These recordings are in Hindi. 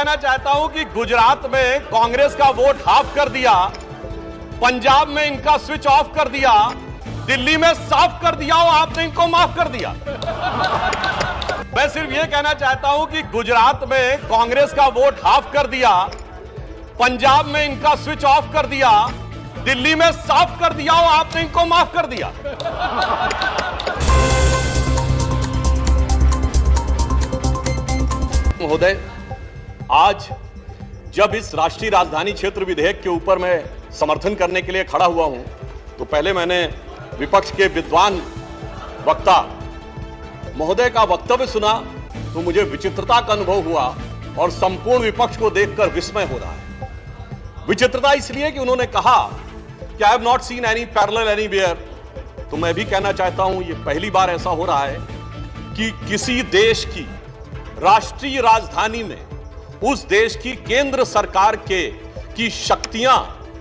कहना चाहता हूं कि गुजरात में कांग्रेस का वोट हाफ कर दिया, पंजाब में इनका स्विच ऑफ कर दिया, दिल्ली में साफ कर दिया और आपने इनको माफ कर दिया। मैं सिर्फ यह कहना चाहता हूं कि गुजरात में कांग्रेस का वोट हाफ कर दिया, पंजाब में इनका स्विच ऑफ कर दिया, दिल्ली में साफ कर दिया और आपने इनको माफ कर दिया। महोदय, आज जब इस राष्ट्रीय राजधानी क्षेत्र विधेयक के ऊपर मैं समर्थन करने के लिए खड़ा हुआ हूं, तो पहले मैंने विपक्ष के विद्वान वक्ता महोदय का वक्तव्य सुना तो मुझे विचित्रता का अनुभव हुआ और संपूर्ण विपक्ष को देखकर विस्मय हो रहा है। विचित्रता इसलिए कि उन्होंने कहा कि I have not seen any parallel anywhere. तो मैं भी कहना चाहता हूं, ये पहली बार ऐसा हो रहा है कि किसी देश की राष्ट्रीय राजधानी में उस देश की केंद्र सरकार की शक्तियां,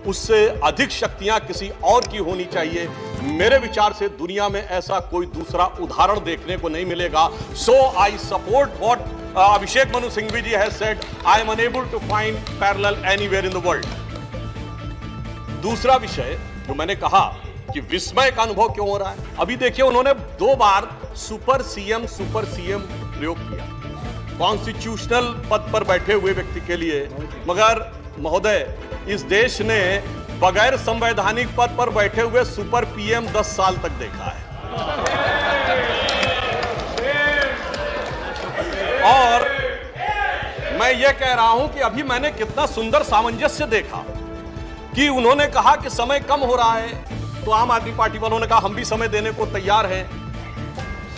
उससे अधिक शक्तियां किसी और की होनी चाहिए। मेरे विचार से दुनिया में ऐसा कोई दूसरा उदाहरण देखने को नहीं मिलेगा। So I support what Abhishek Manu Singhvi ji has said, I am unable to find parallel anywhere in the world. दूसरा विषय जो मैंने कहा कि विस्मय का अनुभव क्यों हो रहा है, अभी देखिए उन्होंने 2 बार सुपर सीएम प्रयोग किया कॉन्स्टिट्यूशनल पद पर बैठे हुए व्यक्ति के लिए, मगर महोदय इस देश ने बगैर संवैधानिक पद पर बैठे हुए सुपर पीएम 10 साल तक देखा है। और मैं ये कह रहा हूं कि अभी मैंने कितना सुंदर सामंजस्य देखा कि उन्होंने कहा कि समय कम हो रहा है, तो आम आदमी पार्टी वालों ने कहा हम भी समय देने को तैयार हैं।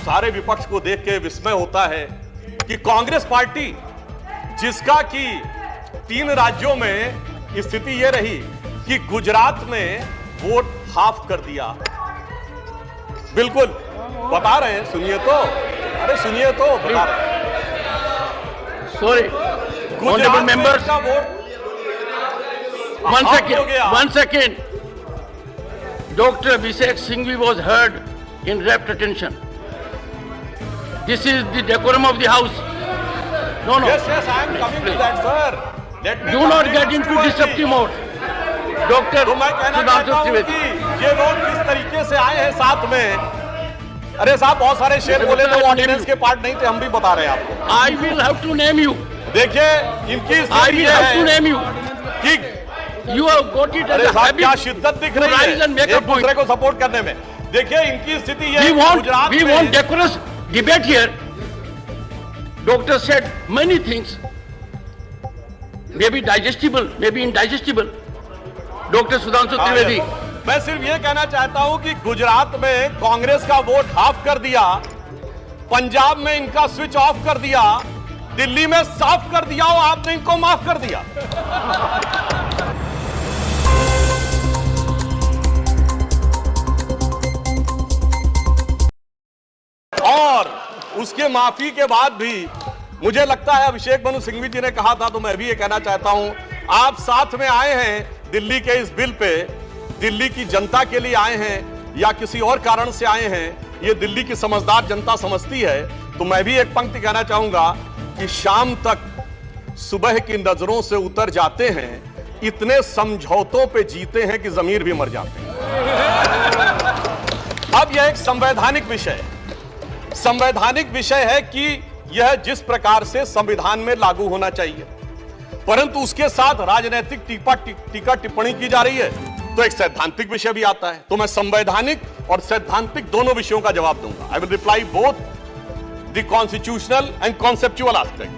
सारे विपक्ष को देख के विस्मय होता है कि कांग्रेस पार्टी, जिसका कि 3 राज्यों में स्थिति यह रही कि गुजरात में वोट हाफ कर दिया, बिल्कुल बता रहे हैं, सुनिए तो, अरे सुनिए तो, बता रहे हैं। सॉरी, गुजरात मेंबर्स का vote one second. Dr. Abhishek Singhvi was heard in rapt attention. This is the decorum of the house. No. Yes, I am coming to that, sir. Let me Do not get into disruptive mode. Dr. तो मैं कहना चाहता हूं कि ये लोग किस तरीके से आए हैं साथ में। अरे साहब, बहुत सारे शेर बोले तो ऑर्डिनेंस के पार्ट नहीं थे, हम भी बता रहे हैं आपको। I will have to name you. देखिए इनकी I will have to name you. कि You have got it as अरे a साहब, habit. क्या शिद्दत दिख रही है rise and make a एक दूसरे point. को सपोर्ट करने में। देखिए इनकी स्थिति ये We Gujarat want decorous debate here. Doctor said many things. Maybe digestible, maybe indigestible. Dr. Sudhanshu Trivedi. मैं सिर्फ ये कहना चाहता हूं कि गुजरात में कांग्रेस का वोट हाफ कर दिया, पंजाब में इनका स्विच ऑफ कर दिया, दिल्ली में साफ कर दिया और आपने इनको माफ कर दिया। और उसके माफी के बाद भी मुझे लगता है, अभिषेक मनु सिंघवी जी ने कहा था तो मैं भी ये कहना चाहता हूं, आप साथ में आए हैं दिल्ली के इस बिल पे, दिल्ली की जनता के लिए आए हैं या किसी और कारण से आए हैं, ये दिल्ली की समझदार जनता समझती है। तो मैं भी एक पंक्ति कहना चाहूंगा कि शाम तक सुबह की नजरों से उतर जाते हैं, इतने समझौतों पे जीते हैं कि जमीर भी मर जाते हैं। अब यह एक संवैधानिक विषय है कि यह जिस प्रकार से संविधान में लागू होना चाहिए, परंतु उसके साथ राजनीतिक टीका टिप्पणी की जा रही है, तो एक सैद्धांतिक विषय भी आता है। तो मैं संवैधानिक और सैद्धांतिक दोनों विषयों का जवाब दूंगा। I will reply both the constitutional and conceptual aspect.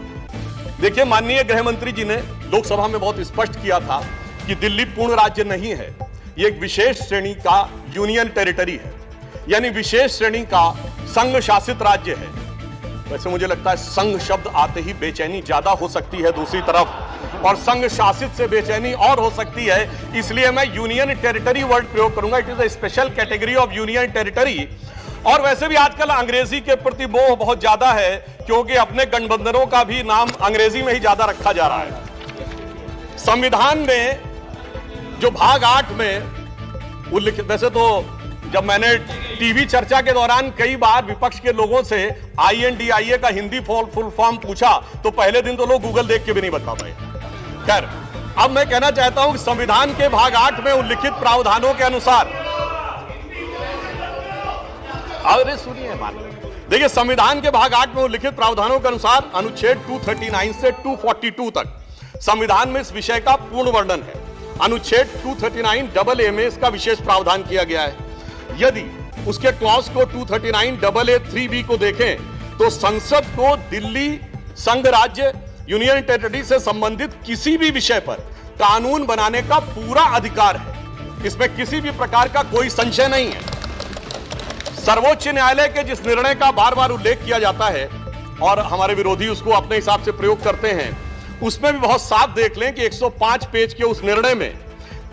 देखिए, माननीय गृह मंत्री जी ने लोकसभा में बहुत स्पष्ट किया था कि दिल्ली पूर्ण राज्य नहीं है, यह एक विशेष श्रेणी का यूनियन टेरिटरी है, यानी विशेष श्रेणी का संघ शासित राज्य है। वैसे मुझे लगता है संघ शब्द आते ही बेचैनी ज्यादा हो सकती है दूसरी तरफ, और संघ शासित से बेचैनी और हो सकती है, इसलिए मैं यूनियन टेरिटरी वर्ड प्रयोग करूंगा। It is a special category of union territory. और वैसे भी आजकल अंग्रेजी के प्रति मोह बहुत ज्यादा है, क्योंकि अपने गठबंधनों का भी नाम अंग्रेजी में ही ज्यादा रखा जा रहा है। संविधान में जो भाग 8 में उल्लिखित, वैसे तो जब मैंने टीवी चर्चा के दौरान कई बार विपक्ष के लोगों से INDIA का हिंदी फुल फॉर्म पूछा तो पहले दिन तो लोग गूगल देख के भी नहीं बता पाए। खैर, अब मैं कहना चाहता हूं कि संविधान के भाग 8 में उल्लिखित प्रावधानों के अनुसार, अरे सुनिए बात, देखिए संविधान के भाग 8 में उल्लिखित प्रावधानों के अनुसार अनुच्छेद 239 से 242 तक संविधान में इस विषय का पूर्ण वर्णन है। अनुच्छेद 239 में इसका विशेष प्रावधान किया गया है। यदि उसके क्लॉज को 239 को देखें तो संसद को दिल्ली संघ राज्य यूनियन टेरिटरी से संबंधित किसी भी विषय पर कानून बनाने का पूरा अधिकार है। इसमें किसी भी प्रकार का कोई संशय नहीं है। सर्वोच्च न्यायालय के जिस निर्णय का बार बार उल्लेख किया जाता है और हमारे विरोधी उसको अपने हिसाब से प्रयोग करते हैं, उसमें भी बहुत साफ देख लें कि 105 पेज के उस निर्णय में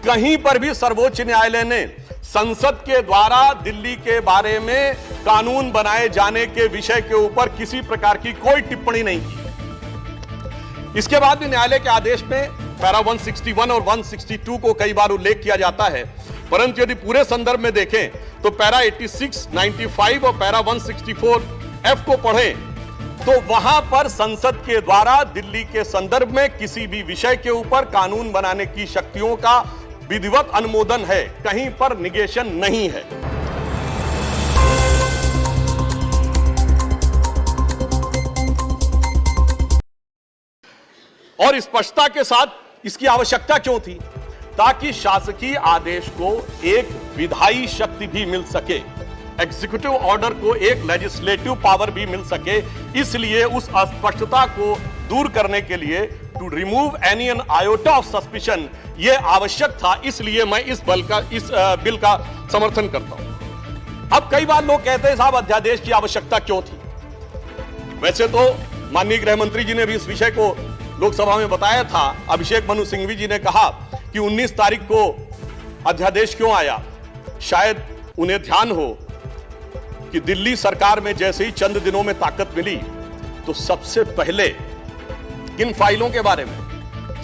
कहीं पर भी सर्वोच्च न्यायालय ने संसद के द्वारा दिल्ली के बारे में कानून बनाए जाने के विषय के ऊपर किसी प्रकार की कोई टिप्पणी नहीं की। इसके बाद भी न्यायालय के आदेश में पैरा 161 और 162 को कई बार उल्लेख किया जाता है, परंतु यदि पूरे संदर्भ में देखें तो पैरा 86, 95 और पैरा 164F को पढ़ें तो वहां पर संसद के द्वारा दिल्ली के संदर्भ में किसी भी विषय के ऊपर कानून बनाने की शक्तियों का विधिवत अनुमोदन है, कहीं पर निगेशन नहीं है। और स्पष्टता के साथ इसकी आवश्यकता क्यों थी? ताकि शासकीय आदेश को एक विधायी शक्ति भी मिल सके, एग्जीक्यूटिव ऑर्डर को एक लेजिस्लेटिव पावर भी मिल सके। इसलिए उस अस्पष्टता को दूर करने के लिए to remove any an iota of suspicion ये आवश्यक था। इसलिए मैं इस बिल का समर्थन करता हूं। अब कई बार लोग कहते हैं साहब अध्यादेश की आवश्यकता क्यों थी? वैसे तो माननीय गृह मंत्री जी ने भी इस विषय को लोकसभा में बताया था। अभिषेक मनु सिंघवी जी ने कहा कि 19 तारीख को अध्यादेश क्यों आया। शायद उन्हें ध्यान हो कि दिल्ली सरकार में जैसे ही चंद दिनों में ताकत मिली तो सबसे पहले किन फाइलों के बारे में,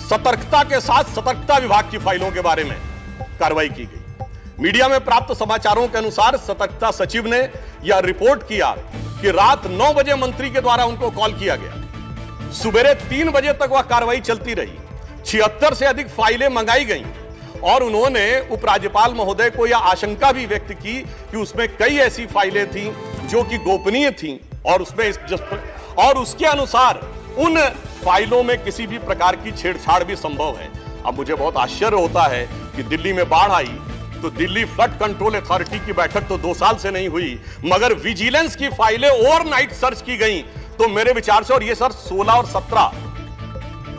सतर्कता के साथ सतर्कता विभाग की फाइलों के बारे में कार्रवाई की गई। मीडिया में प्राप्त समाचारों के अनुसार सतर्कता सचिव ने यह रिपोर्ट किया कि रात 9 बजे मंत्री के द्वारा उनको कॉल किया गया। सुबेरे 3 बजे तक वह कार्रवाई चलती रही। 76 से अधिक फाइलें मंगाई गई और उन्होंने उपराज्यपाल महोदय को यह आशंका भी व्यक्त की कि उसमें कई ऐसी फाइलें थीं जो कि गोपनीय थीं और उसके अनुसार उन फाइलों में किसी भी प्रकार की छेड़छाड़ भी संभव है। अब मुझे बहुत आश्चर्य होता है कि दिल्ली में बाढ़ आई तो दिल्ली फ्लड कंट्रोल अथॉरिटी की बैठक तो 2 साल से नहीं हुई, मगर विजिलेंस की फाइलें ओवरनाइट सर्च की गई। तो मेरे विचार से, और ये सर 16 और 17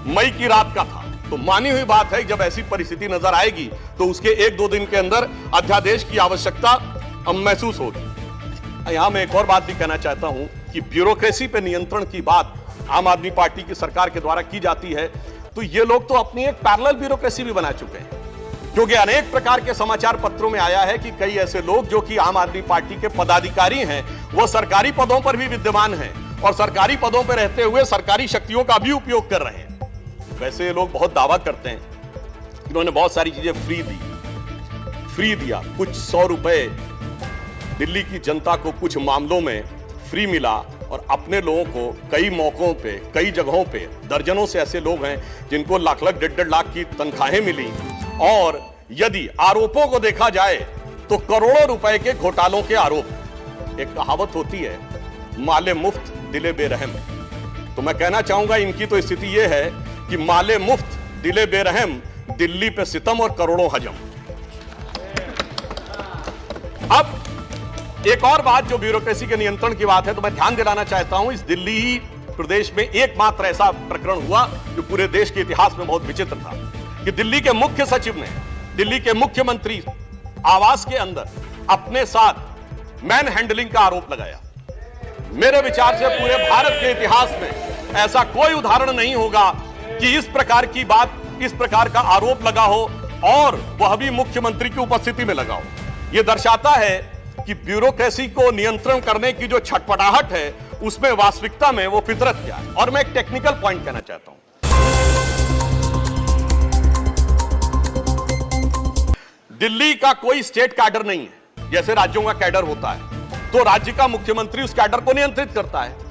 मई की रात का था, तो मानी हुई बात है जब ऐसी परिस्थिति नजर आएगी तो उसके 1-2 दिन के अंदर अध्यादेश की आवश्यकता महसूस होगी। यहां मैं एक और बात भी कहना चाहता हूं कि ब्यूरोक्रेसी पे नियंत्रण की बात आम आदमी पार्टी की सरकार के द्वारा की जाती है, तो ये लोग तो अपनी एक पैरेलल ब्यूरोक्रेसी भी बना चुके हैं। क्योंकि अनेक प्रकार के समाचार पत्रों में आया है कि कई ऐसे लोग जो कि आम आदमी पार्टी के पदाधिकारी हैं, वो सरकारी पदों पर भी विद्यमान हैं और सरकारी पदों पर रहते हुए सरकारी शक्तियों का भी उपयोग कर रहे हैं। वैसे ये लोग बहुत दावा करते हैं कि उन्होंने बहुत सारी चीजें फ्री दिया। कुछ 100 रुपए दिल्ली की जनता को कुछ मामलों में फ्री मिला और अपने लोगों को कई मौकों पे, कई जगहों पे दर्जनों से ऐसे लोग हैं जिनको लाख लाख 1.5 लाख की तनख्वाहें मिली। और यदि आरोपों को देखा जाए तो करोड़ों रुपए के घोटालों के आरोप। एक कहावत होती है, माले मुफ्त दिले बेरहम। तो मैं कहना चाहूंगा इनकी तो स्थिति यह है कि माले मुफ्त दिले बेरहम, दिल्ली पे सितम और करोड़ों हजम। अब एक और बात जो ब्यूरोक्रेसी के नियंत्रण की बात है, तो मैं ध्यान दिलाना चाहता हूं, इस दिल्ली प्रदेश में एकमात्र ऐसा प्रकरण हुआ जो पूरे देश के इतिहास में बहुत विचित्र था कि दिल्ली के मुख्य सचिव ने दिल्ली के मुख्यमंत्री आवास के अंदर अपने साथ मैन हैंडलिंग का आरोप लगाया। मेरे विचार से पूरे भारत के इतिहास में ऐसा कोई उदाहरण नहीं होगा कि इस प्रकार की बात, इस प्रकार का आरोप लगा हो और वह भी मुख्यमंत्री की उपस्थिति में लगा हो। यह दर्शाता है कि ब्यूरोक्रेसी को नियंत्रण करने की जो छटपटाहट है उसमें वास्तविकता में वो फितरत क्या है। और मैं एक टेक्निकल पॉइंट कहना चाहता हूं, दिल्ली का कोई स्टेट कैडर नहीं है। जैसे राज्यों का कैडर होता है, तो राज्य का मुख्यमंत्री उस कैडर को नियंत्रित करता है।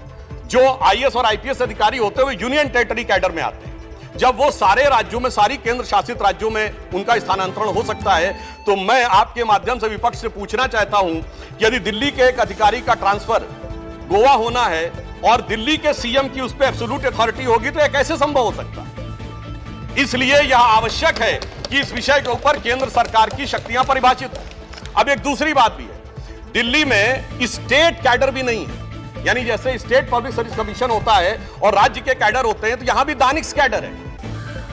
जो आईएएस और आईपीएस अधिकारी होते हैं वो यूनियन टेरिटरी कैडर में आते हैं। जब वो सारे राज्यों में, सारी केंद्र शासित राज्यों में उनका स्थानांतरण हो सकता है, तो मैं आपके माध्यम से विपक्ष से पूछना चाहता हूं कि यदि दिल्ली के एक अधिकारी का ट्रांसफर गोवा होना है और दिल्ली के सीएम की उस पर एब्सोल्यूट अथॉरिटी होगी, तो यह कैसे संभव हो सकता है? इसलिए यह आवश्यक है कि इस विषय के ऊपर केंद्र सरकार की शक्तियां परिभाषित हो। अब एक दूसरी बात भी है, दिल्ली में स्टेट कैडर भी नहीं है, यानी जैसे स्टेट पब्लिक सर्विस कमीशन होता है और राज्य के कैडर होते हैं, तो यहां भी दानिश कैडर है,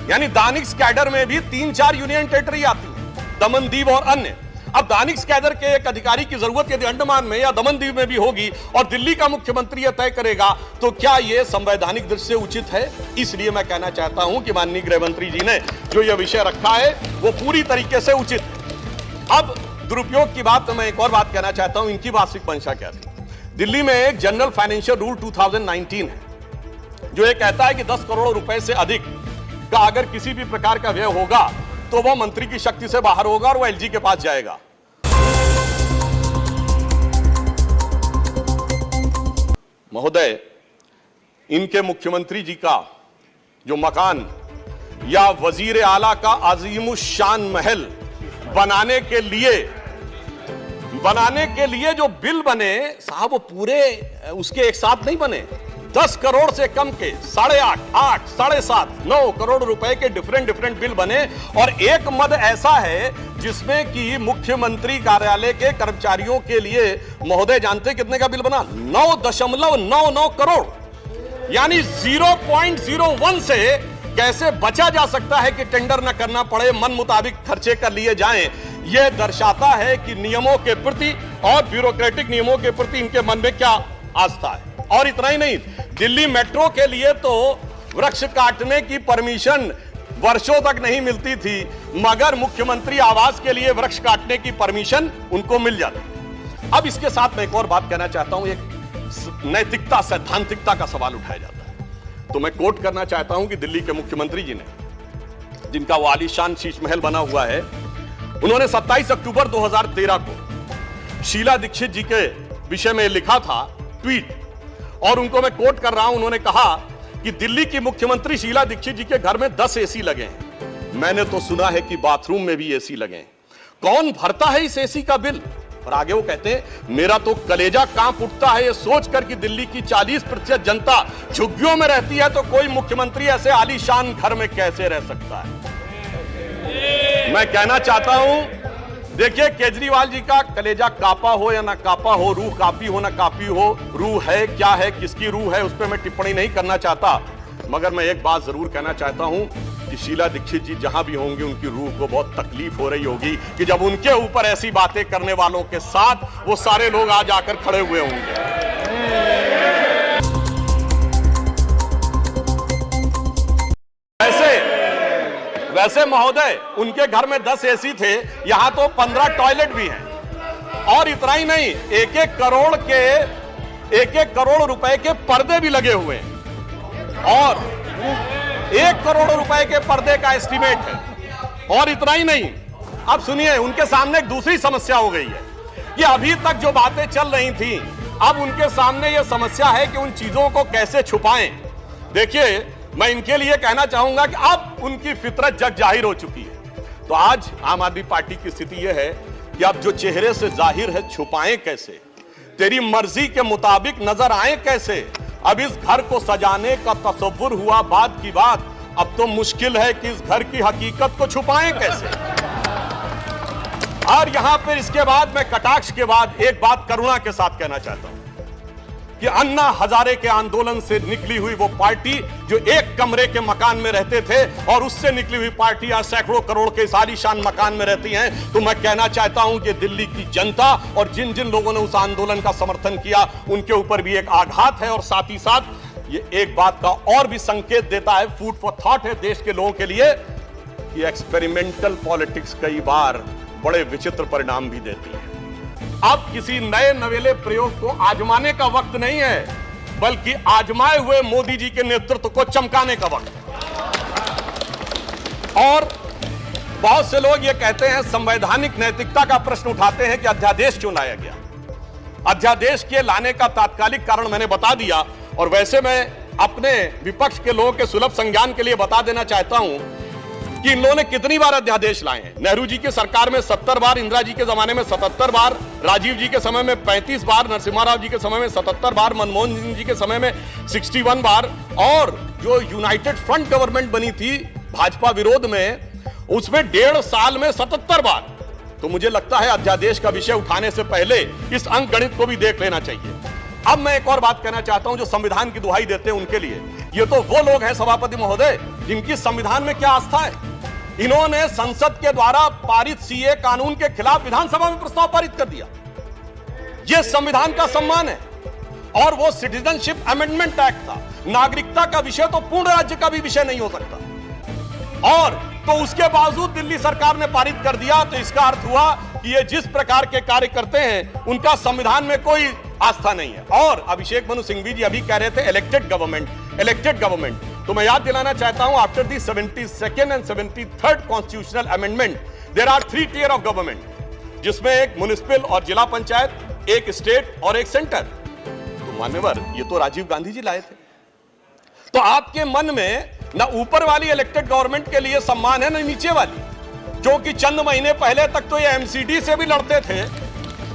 यानी दानिश कैडर में भी 3-4 यूनियन टेरिटरी आती है, दमन दीव और अन्य। अब दानिश कैडर के एक अधिकारी की जरूरत यदि अंडमान में या दमन दीव में भी होगी और दिल्ली का मुख्यमंत्री यह तय करेगा, तो क्या यह संवैधानिक दृष्टि से उचित है? इसलिए मैं कहना चाहता हूं कि माननीय गृह मंत्री जी ने जो यह विषय रखा है वो पूरी तरीके से उचित है। अब दुरुपयोग की बात, मैं एक और बात कहना चाहता हूं, इनकी वार्षिक मंशा क्या थी? दिल्ली में एक जनरल फाइनेंशियल रूल 2019 है जो ये कहता है कि 10 करोड़ रुपए से अधिक का अगर किसी भी प्रकार का व्यय होगा तो वह मंत्री की शक्ति से बाहर होगा और वह एलजी के पास जाएगा। महोदय, इनके मुख्यमंत्री जी का जो मकान या वजीर आला का अजीमुशान महल बनाने के लिए जो बिल बने साहब, वो पूरे उसके एक साथ नहीं बने। 10 करोड़ से कम के 8.5, 8, 7.5, 9 करोड़ रुपए के डिफरेंट बिल बने और एक मद ऐसा है जिसमें कि मुख्यमंत्री कार्यालय के कर्मचारियों के लिए, महोदय जानते कितने का बिल बना? 9.99 करोड़, यानी 0.01 से कैसे बचा जा सकता है कि टेंडर न करना पड़े, मन मुताबिक खर्चे कर लिए जाएं। यह दर्शाता है कि नियमों के प्रति और ब्यूरोक्रेटिक नियमों के प्रति इनके मन में क्या आस्था है। और इतना ही नहीं, दिल्ली मेट्रो के लिए तो वृक्ष काटने की परमिशन वर्षों तक नहीं मिलती थी, मगर मुख्यमंत्री आवास के लिए वृक्ष काटने की परमिशन उनको मिल जाती। अब इसके साथ मैं एक और बात कहना चाहता हूं, एक नैतिकता, सैद्धांतिकता का सवाल उठाया जाता है। तो मैं कोट करना चाहता हूं कि दिल्ली के मुख्यमंत्री जी ने, जिनका वो आलीशान शीश महल बना हुआ है, उन्होंने 27 अक्टूबर 2013 को शीला दीक्षित जी के विषय में लिखा था ट्वीट, और उनको मैं कोट कर रहा हूं। उन्होंने कहा कि दिल्ली की मुख्यमंत्री शीला दीक्षित जी के घर में 10 एसी लगे हैं, मैंने तो सुना है कि बाथरूम में भी एसी लगे हैं, कौन भरता है इस एसी का बिल? और आगे वो कहते हैं, मेरा तो कलेजा कांप उठता है ये सोचकर कि दिल्ली की 40% जनता झुग्गियों में रहती है, तो कोई मुख्यमंत्री ऐसे आलीशान घर में कैसे रह सकता है? मैं कहना चाहता हूं, देखिए, केजरीवाल जी का कलेजा कापा हो या ना कापा हो, रूह कापी हो ना कापी हो, रूह है क्या है, किसकी रूह है, उस पर मैं टिप्पणी नहीं करना चाहता, मगर मैं एक बात जरूर कहना चाहता हूं कि शीला दीक्षित जी जहां भी होंगे उनकी रूह को बहुत तकलीफ हो रही होगी कि जब उनके ऊपर ऐसी बातें करने वालों के साथ वो सारे लोग आज आकर खड़े हुए होंगे। वैसे महोदय, उनके घर में 10 एसी थे, यहां तो 15 टॉयलेट भी हैं। और इतना ही नहीं, 1-1 करोड़ रुपए के पर्दे भी लगे हुए हैं, और 1 करोड़ रुपए के पर्दे का एस्टीमेट है। और इतना ही नहीं, अब सुनिए, उनके सामने एक दूसरी समस्या हो गई है कि अभी तक जो बातें चल रही थी, अब उनके सामने यह समस्या है कि उन चीजों को कैसे छुपाएं। देखिए, मैं इनके लिए कहना चाहूंगा कि अब उनकी फितरत जग जाहिर हो चुकी है। तो आज आम आदमी पार्टी की स्थिति यह है कि अब जो चेहरे से जाहिर है छुपाएं कैसे, तेरी मर्जी के मुताबिक नजर आए कैसे। अब इस घर को सजाने का तसव्वुर हुआ बाद की बात, अब तो मुश्किल है कि इस घर की हकीकत को छुपाएं कैसे। और यहां पर इसके बाद मैं कटाक्ष के बाद एक बात करुणा के साथ कहना चाहता हूं कि अन्ना हजारे के आंदोलन से निकली हुई वो पार्टी जो एक कमरे के मकान में रहते थे, और उससे निकली हुई पार्टी आज सैकड़ों करोड़ के आलीशान मकान में रहती हैं, तो मैं कहना चाहता हूं कि दिल्ली की जनता और जिन जिन लोगों ने उस आंदोलन का समर्थन किया, उनके ऊपर भी एक आघात है। और साथ ही साथ ये एक बात का और भी संकेत देता है, फूड फॉर थॉट है देश के लोगों के लिए, कि एक्सपेरिमेंटल पॉलिटिक्स कई बार बड़े विचित्र परिणाम भी देती है। अब किसी नए नवेले प्रयोग को आजमाने का वक्त नहीं है, बल्कि आजमाए हुए मोदी जी के नेतृत्व को चमकाने का वक्त। और बहुत से लोग ये कहते हैं, संवैधानिक नैतिकता का प्रश्न उठाते हैं कि अध्यादेश क्यों लाया गया। अध्यादेश के लाने का तात्कालिक कारण मैंने बता दिया, और वैसे मैं अपने विपक्ष के लोगों के सुलभ संज्ञान के लिए बता देना चाहता हूं कि इन लोगों ने कितनी बार अध्यादेश लाए हैं। नेहरू जी की सरकार में 70 बार, इंदिरा जी के जमाने में 77 बार, राजीव जी के समय में 35 बार, नरसिम्हा राव जी के समय में 77 बार, मनमोहन सिंह जी के समय में 61 बार, और जो यूनाइटेड फ्रंट गवर्नमेंट बनी थी भाजपा विरोध में, उसमें 1.5 साल में 77 बार। तो मुझे लगता है अध्यादेश का विषय उठाने से पहले इस अंक गणित को भी देख लेना चाहिए। अब मैं एक और बात कहना चाहता हूं, जो संविधान की दुहाई देते हैं उनके लिए। ये तो वो लोग हैं सभापति महोदय जिनकी संविधान में क्या आस्था है। इन्होंने संसद के द्वारा पारित सीए कानून के खिलाफ विधानसभा में प्रस्ताव पारित कर दिया। यह संविधान का सम्मान है। और वो सिटीजनशिप अमेंडमेंट एक्ट था। नागरिकता का विषय तो पूर्ण राज्य का भी विषय नहीं हो सकता, और तो उसके बावजूद दिल्ली सरकार ने पारित कर दिया। तो इसका अर्थ हुआ कि ये जिस प्रकार के कार्य करते हैं उनका संविधान में कोई आस्था नहीं है। और अभिषेक मनु सिंघवी जी अभी कह रहे थे इलेक्टेड गवर्नमेंट, तो मैं याद दिलाना चाहता हूं, after the 72nd and 73rd constitutional amendment there are 3 tier of government, जिसमें एक म्युनिसिपल और जिला पंचायत, एक स्टेट और एक सेंटर। तो मान्यवर, ये तो राजीव गांधी जी लाए थे। तो आपके मन में ना ऊपर वाली इलेक्टेड गवर्नमेंट के लिए सम्मान है, ना नीचे वाली, जो कि चंद महीने पहले तक तो ये एमसीडी से भी लड़ते थे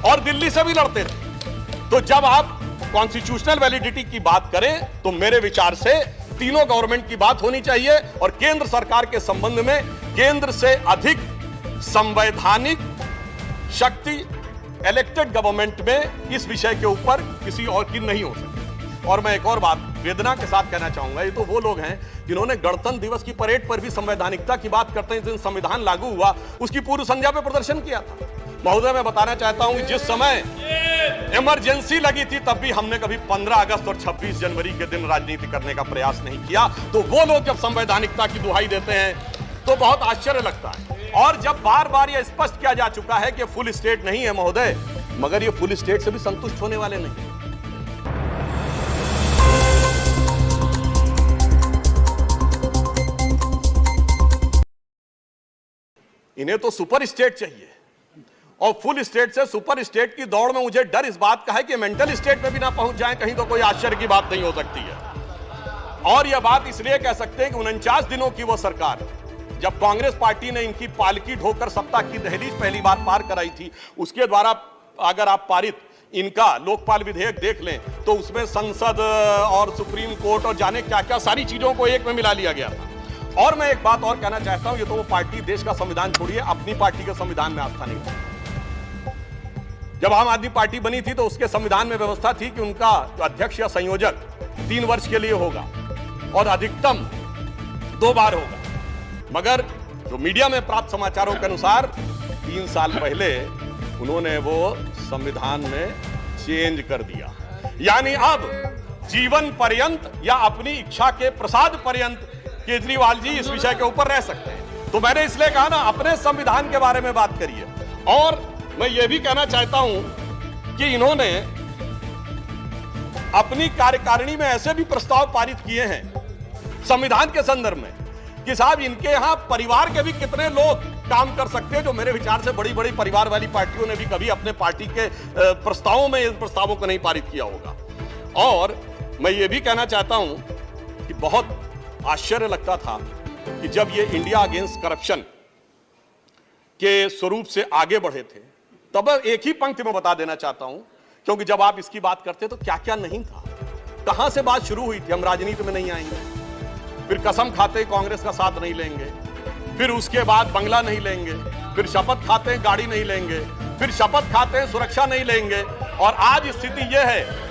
और दिल्ली से भी लड़ते थे। तो जब आप कॉन्स्टिट्यूशनल वैलिडिटी की बात करें तो मेरे विचार से तीनों गवर्नमेंट की बात होनी चाहिए, और केंद्र सरकार के संबंध में केंद्र से अधिक संवैधानिक शक्ति इलेक्टेड गवर्नमेंट में इस विषय के ऊपर किसी और की नहीं हो सकती। और मैं एक और बात वेदना के साथ कहना चाहूंगा, ये तो वो लोग हैं जिन्होंने गणतंत्र दिवस की परेड पर भी संवैधानिकता की बात करते हैं। जिस दिन संविधान लागू हुआ उसकी पूर्व संध्या पे प्रदर्शन किया था। महोदय, मैं बताना चाहता हूं कि जिस समय इमरजेंसी लगी थी तब भी हमने कभी 15 अगस्त और 26 जनवरी के दिन राजनीति करने का प्रयास नहीं किया। तो वो लोग जब संवैधानिकता की दुहाई देते हैं तो बहुत आश्चर्य लगता है। और जब बार बार यह स्पष्ट किया जा चुका है कि फुल स्टेट नहीं है महोदय, मगर ये फुल स्टेट से भी संतुष्ट होने वाले नहीं। इन्हें तो सुपर स्टेट चाहिए, और फुल स्टेट से सुपर स्टेट की दौड़ में मुझे डर इस बात का है कि मेंटल स्टेट में भी ना पहुंच जाएं कहीं, तो कोई आश्चर्य की बात नहीं हो सकती है। और यह बात इसलिए कह सकते हैं कि 49 दिनों की वो सरकार, जब कांग्रेस पार्टी ने इनकी पालकी ढोकर सत्ता की दहलीज पहली बार पार कराई थी, उसके द्वारा अगर आप पारित इनका लोकपाल विधेयक देख लें तो उसमें संसद और सुप्रीम कोर्ट और जाने क्या क्या सारी चीजों को एक में मिला लिया गया था। और मैं एक बात और कहना चाहता हूं, ये तो वो पार्टी देश का संविधान छोड़िए, अपनी पार्टी के संविधान में आस्था नहीं है। जब आम आदमी पार्टी बनी थी तो उसके संविधान में व्यवस्था थी कि उनका अध्यक्ष या संयोजक 3 वर्ष के लिए होगा और अधिकतम 2 बार होगा। मगर जो मीडिया में प्राप्त समाचारों के अनुसार 3 साल पहले उन्होंने वो संविधान में चेंज कर दिया। यानी अब जीवन पर्यंत या अपनी इच्छा के प्रसाद पर्यंत केजरीवाल जी इस विषय के ऊपर रह सकते हैं। तो मैंने इसलिए कहा ना, अपने संविधान के बारे में बात करिए। और मैं ये भी कहना चाहता हूं कि इन्होंने अपनी कार्यकारिणी में ऐसे भी प्रस्ताव पारित किए हैं संविधान के संदर्भ में कि साहब इनके यहां परिवार के भी कितने लोग काम कर सकते हैं, जो मेरे विचार से बड़ी बड़ी परिवार वाली पार्टियों ने भी कभी अपने पार्टी के प्रस्तावों में इन प्रस्तावों को नहीं पारित किया होगा। और मैं ये भी कहना चाहता हूं कि बहुत आश्चर्य लगता था कि जब ये इंडिया अगेंस्ट करप्शन के स्वरूप से आगे बढ़े थे, तब एक ही पंक्ति में बता देना चाहता हूं, क्योंकि जब आप इसकी बात करते तो क्या क्या नहीं था, कहां से बात शुरू हुई थी। हम राजनीति में नहीं आएंगे, फिर कसम खाते कांग्रेस का साथ नहीं लेंगे, फिर उसके बाद बंगला नहीं लेंगे, फिर शपथ खाते हैं गाड़ी नहीं लेंगे, फिर शपथ खाते हैं सुरक्षा नहीं लेंगे। और आज स्थिति यह है,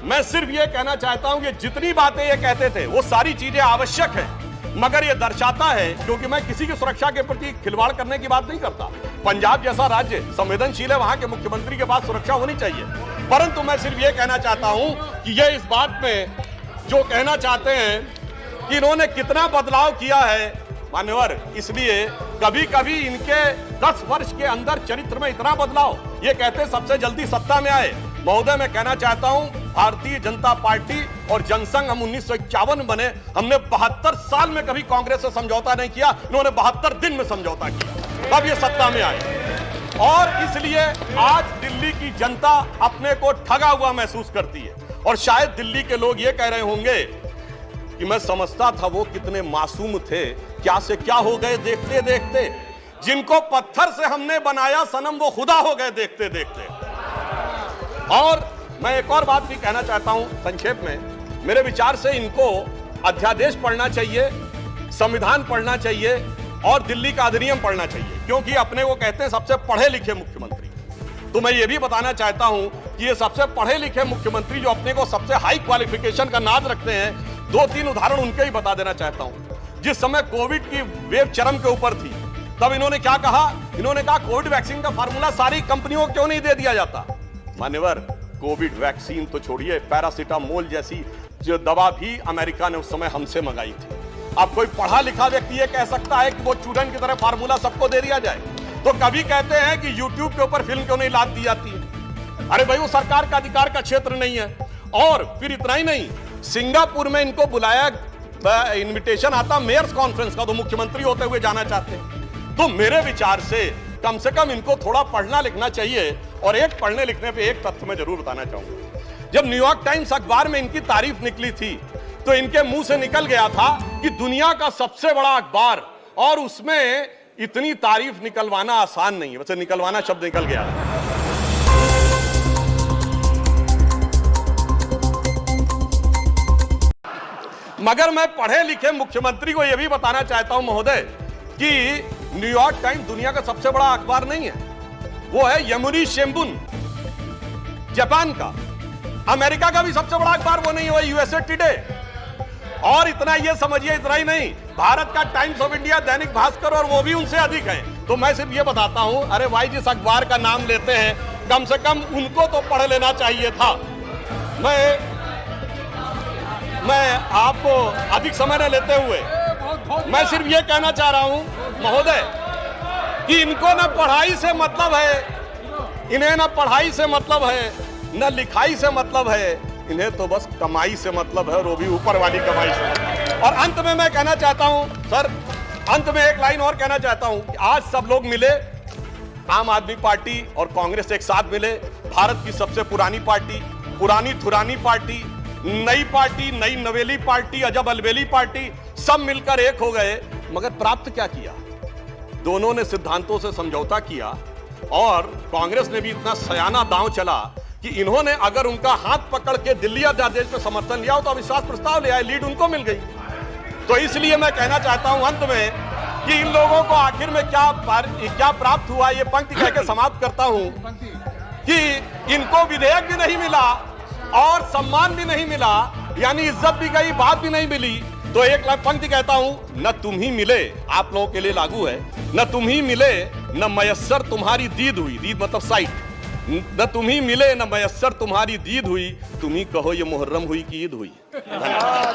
मैं सिर्फ यह कहना चाहता हूं कि जितनी बातें ये कहते थे वो सारी चीजें आवश्यक है, मगर यह दर्शाता है, क्योंकि मैं किसी की सुरक्षा के प्रति खिलवाड़ करने की बात नहीं करता। पंजाब जैसा राज्य संवेदनशील है, वहां के मुख्यमंत्री के पास सुरक्षा होनी चाहिए। परंतु मैं सिर्फ यह कहना चाहता हूं कि यह इस बात में जो कहना चाहते हैं कि इन्होंने कितना बदलाव किया है मान्यवर, इसलिए कभी कभी इनके 10 वर्ष के अंदर चरित्र में इतना बदलाव, ये कहते सबसे जल्दी सत्ता में आए। महोदय, मैं कहना चाहता हूं भारतीय जनता पार्टी और जनसंघ हम 1951 बने, हमने 72 साल में कभी कांग्रेस से समझौता नहीं किया, इन्होंने 72 दिन में समझौता किया, तब ये सत्ता में आए। और इसलिए आज दिल्ली की जनता अपने को ठगा हुआ महसूस करती है। और शायद दिल्ली के लोग ये कह रहे होंगे कि मैं समझता था वो कितने मासूम थे, क्या से क्या हो गए देखते देखते। जिनको पत्थर से हमने बनाया सनम, वो खुदा हो गए देखते देखते। और मैं एक और बात भी कहना चाहता हूं संक्षेप में। मेरे विचार से इनको अध्यादेश पढ़ना चाहिए, संविधान पढ़ना चाहिए और दिल्ली का अधिनियम पढ़ना चाहिए, क्योंकि अपने को कहते हैं सबसे पढ़े लिखे मुख्यमंत्री। तो मैं ये भी बताना चाहता हूं कि ये सबसे पढ़े लिखे मुख्यमंत्री जो अपने को सबसे हाई क्वालिफिकेशन का नाज रखते हैं, 2-3 उदाहरण उनके ही बता देना चाहता हूं। जिस समय कोविड की वेव चरम के ऊपर थी, तब इन्होंने क्या कहा? इन्होंने कहा कोविड वैक्सीन का फार्मूला सारी कंपनियों को क्यों नहीं दे दिया जाता? मान्यवर, कोविड वैक्सीन तो छोड़िए, पैरासीटामोल जैसी जो दवा भी अमेरिका ने उस समय हमसे मंगाई थी। अब कोई पढ़ा लिखा व्यक्ति ये कह सकता है कि वो चूरन की तरह फार्मूला सबको दे दिया जाए? तो कभी कहते हैं कि यूट्यूब के ऊपर फिल्म क्यों नहीं लाद दी जाती है? अरे भाई, वो सरकार का अधिकार का क्षेत्र नहीं है। और फिर इतना ही नहीं, सिंगापुर में इनको बुलाया, इनविटेशन आता मेयर्स कॉन्फ्रेंस का, तो मुख्यमंत्री होते हुए जाना चाहते हैं। तो मेरे विचार से कम इनको थोड़ा पढ़ना लिखना चाहिए। और एक पढ़ने लिखने पे एक तथ्य मैं जरूर बताना चाहूंगा। जब न्यूयॉर्क टाइम्स अखबार में इनकी तारीफ निकली थी, तो इनके मुंह से निकल गया था कि दुनिया का सबसे बड़ा अखबार, और उसमें इतनी तारीफ निकलवाना आसान नहीं है। वैसे निकलवाना शब्द निकल गया। मगर मैं पढ़े लिखे मुख्यमंत्री को यह भी बताना चाहता हूं महोदय कि न्यूयॉर्क टाइम्स दुनिया का सबसे बड़ा अखबार नहीं है, वो है यमुनी शिंबुन जापान का। अमेरिका का भी सबसे बड़ा अखबार वो नहीं है, वो यूएसए टुडे। और इतना ये समझिए, इतना ही नहीं, भारत का times of India, Dainik Bhaskar, और वो भी उनसे अधिक है। तो मैं सिर्फ ये बताता हूं, अरे भाई, जिस अखबार का नाम लेते हैं कम से कम उनको तो पढ़ लेना चाहिए था। मैं आपको अधिक समय न लेते हुए मैं सिर्फ ये कहना चाह रहा हूं महोदय कि इनको न पढ़ाई से मतलब है, इन्हें न पढ़ाई से मतलब है, न लिखाई से मतलब है, इन्हें तो बस कमाई से मतलब है, और वो भी ऊपर वाली कमाई से। और अंत में मैं कहना चाहता हूं सर, अंत में एक लाइन और कहना चाहता हूं कि आज सब लोग मिले, आम आदमी पार्टी और कांग्रेस एक साथ मिले, भारत की सबसे पुरानी पार्टी, पुरानी धुरानी पार्टी, नई पार्टी, नई नवेली पार्टी, अजब अलबेली पार्टी, सब मिलकर एक हो गए। मगर प्राप्त क्या किया? दोनों ने सिद्धांतों से समझौता किया, और कांग्रेस ने भी इतना सयाना दांव चला कि इन्होंने अगर उनका हाथ पकड़ के दिल्ली अध्यादेश पे समर्थन लिया हो तो अविश्वास प्रस्ताव ले आए, लीड उनको मिल गई। तो इसलिए मैं कहना चाहता हूं अंत में कि इन लोगों को आखिर में क्या प्राप्त हुआ, ये पंक्ति कह के समाप्त करता हूं कि इनको विधेयक भी नहीं मिला और सम्मान भी नहीं मिला, यानी इज्जत भी गई, बात भी नहीं मिली। तो एक पंक्ति कहता हूं, न तुम ही मिले, आप लोगों के लिए लागू है, न तुम ही मिले न मयस्सर तुम्हारी दीद हुई, दीद मतलब साइट, न तुम ही मिले न मयस्सर तुम्हारी दीद हुई, तुम ही कहो ये मुहर्रम हुई कि ईद हुई। धन्यवाद।